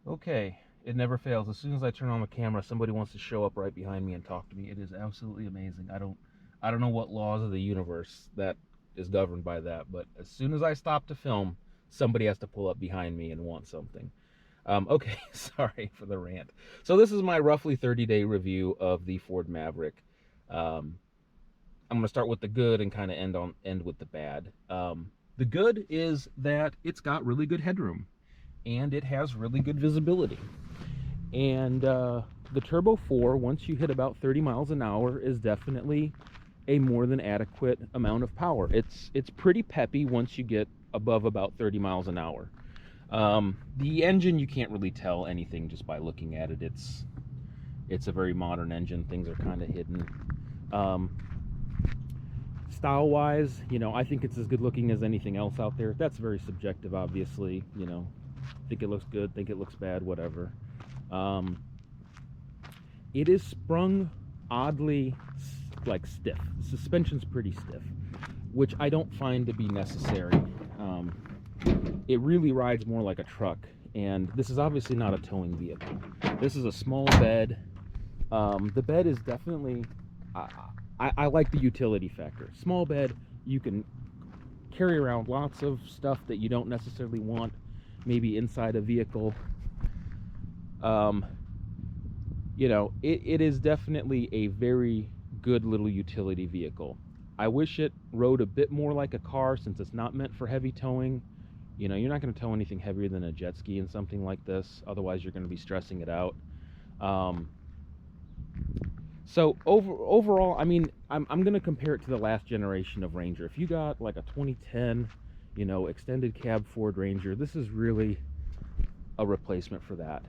Okay, it never fails. As soon as I turn on the camera, somebody wants to show up right behind me and talk to me. It is absolutely amazing. I don't know what laws of the universe that is governed by that, but as soon as I stop to film, somebody has to pull up behind me and want something. Okay, sorry for the rant. So this is my roughly 30-day review of the Ford Maverick. Um, I'm going to start with the good and kind of end with the bad. The good is that it's got really good headroom and it has really good visibility. And the Turbo 4, once you hit about 30 miles an hour, is definitely a more than adequate amount of power. It's pretty peppy once you get above about 30 miles an hour. The engine, you can't really tell anything just by looking at it. It's a very modern engine. Things are kind of hidden. Style-wise, you know, I think it's as good looking as anything else out there. That's very subjective, obviously. You know, think it looks good, think it looks bad, whatever. It is sprung oddly like stiff. Suspension's pretty stiff, which I don't find to be necessary. It really rides more like a truck, and this is obviously not a towing vehicle. This is a small bed. The bed is definitely, I like the utility factor. Small bed, you can carry around lots of stuff that you don't necessarily want maybe inside a vehicle. You know, it is definitely a very good little utility vehicle. I wish it rode a bit more like a car, since it's not meant for heavy towing. You know, you're not going to tow anything heavier than a jet ski in something like this. Otherwise, you're going to be stressing it out. So overall, I mean, I'm going to compare it to the last generation of Ranger. If you got like a 2010, you know, extended cab Ford Ranger, this is really a replacement for that.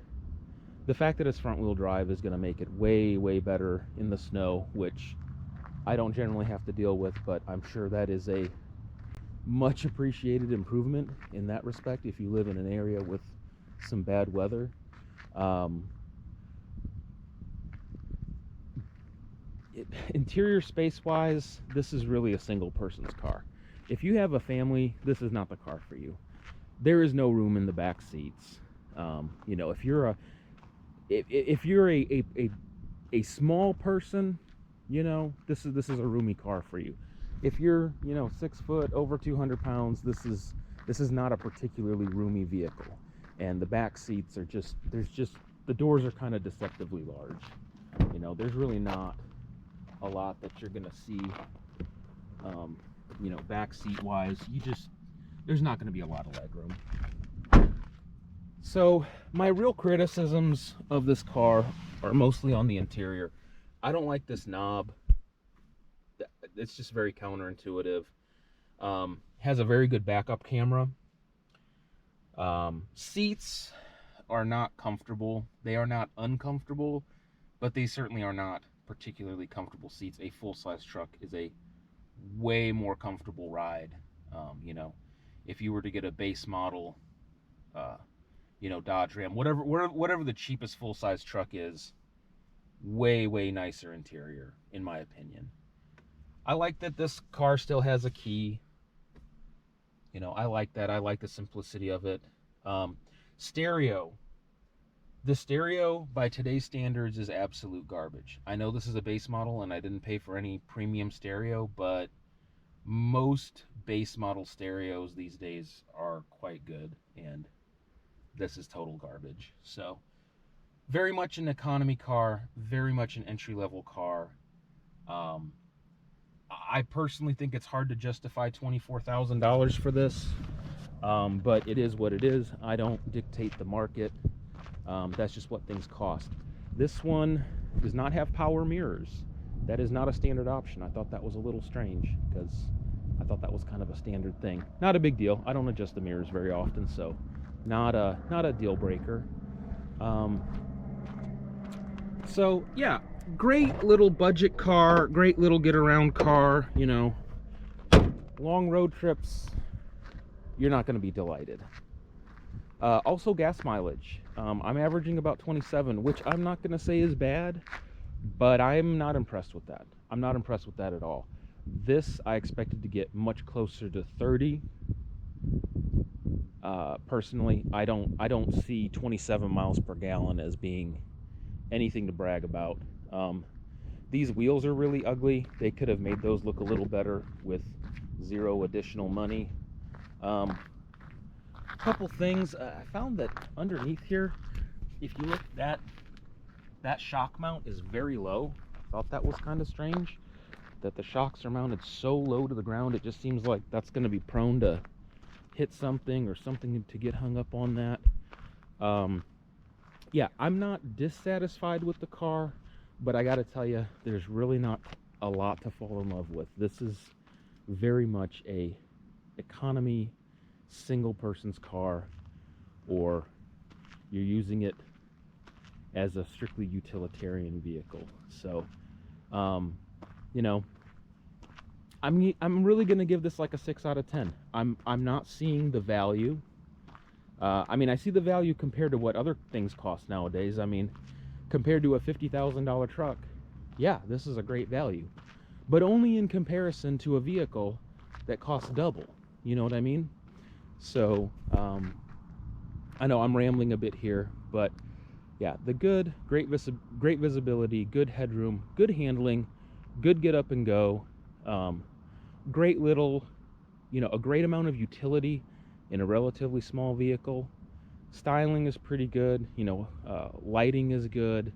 The fact that it's front wheel drive is going to make it way, way better in the snow, which I don't generally have to deal with, but I'm sure that is a much appreciated improvement in that respect if you live in an area with some bad weather. Interior space wise, this is really a single person's car. If you have a family, this is not the car for you. There is no room in the back seats. You know, if you're a small person, you know, this is a roomy car for you. If you're, you know, 6 foot, over 200 pounds, this is not a particularly roomy vehicle. And the back seats are just, the doors are kind of deceptively large. You know, there's really not a lot that you're gonna see, you know, back seat wise. There's not gonna be a lot of legroom. So my real criticisms of this car are mostly on the interior. I don't like this knob. It's just very counterintuitive. Has a very good backup camera. Seats are not comfortable. They are not uncomfortable, but they certainly are not particularly comfortable seats. A full-size truck is a way more comfortable ride. You know, if you were to get a base model, you know, Dodge Ram, whatever the cheapest full-size truck is, way, way nicer interior, in my opinion. I like that this car still has a key. You know, I like that. I like the simplicity of it. Stereo. The stereo, by today's standards, is absolute garbage. I know this is a base model and I didn't pay for any premium stereo, but most base model stereos these days are quite good, and this is total garbage. So, very much an economy car, very much an entry-level car. I personally think it's hard to justify $24,000 for this, but it is what it is. I don't dictate the market. That's just what things cost. This one does not have power mirrors. That is not a standard option. I thought that was a little strange, because I thought that was kind of a standard thing. Not a big deal. I don't adjust the mirrors very often, so not a deal breaker. So yeah, great little budget car, great little get around car. You know, long road trips, you're not going to be delighted. Also gas mileage. I'm averaging about 27, which I'm not going to say is bad, but I'm not impressed with that. I'm not impressed with that at all. This I expected to get much closer to 30. Personally, I don't see 27 miles per gallon as being anything to brag about. These wheels are really ugly. They could have made those look a little better with zero additional money. Couple things. I found that underneath here, if you look, that shock mount is very low. Thought that was kind of strange, that the shocks are mounted so low to the ground. It just seems like that's going to be prone to hit something or something to get hung up on that. Yeah, I'm not dissatisfied with the car, but I gotta tell you, there's really not a lot to fall in love with. This is very much a economy single person's car, or you're using it as a strictly utilitarian vehicle. So, you know, I'm really gonna give this like a 6 out of 10. I'm not seeing the value. I mean, I see the value compared to what other things cost nowadays. I mean, compared to a $50,000 truck, yeah, this is a great value, but only in comparison to a vehicle that costs double. You know what I mean? So, I know I'm rambling a bit here, but yeah, the great visibility, good headroom, good handling, good get up and go, great little, a great amount of utility in a relatively small vehicle. Styling is pretty good, lighting is good.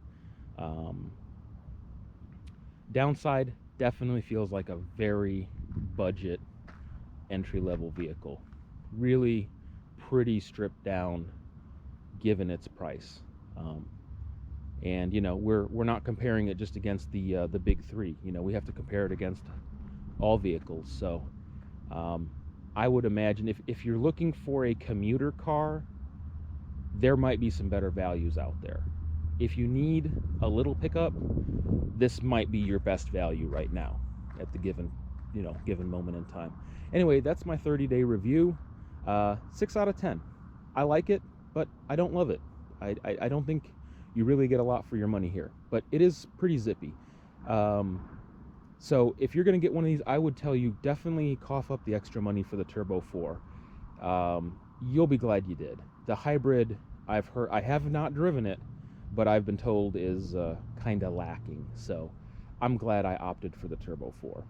Downside, definitely feels like a very budget entry-level vehicle. Really pretty stripped down given its price. And we're not comparing it just against the big three. We have to compare it against all vehicles. So I would imagine if you're looking for a commuter car, there might be some better values out there. If you need a little pickup, this might be your best value right now at the given moment in time. Anyway, that's my 30-day review. 6 out of 10. I like it, but I don't love it. I don't think you really get a lot for your money here, but it is pretty zippy. So if you're going to get one of these, I would tell you definitely cough up the extra money for the Turbo 4. You'll be glad you did. The hybrid, I have not driven it, but I've been told is kind of lacking. So I'm glad I opted for the Turbo 4.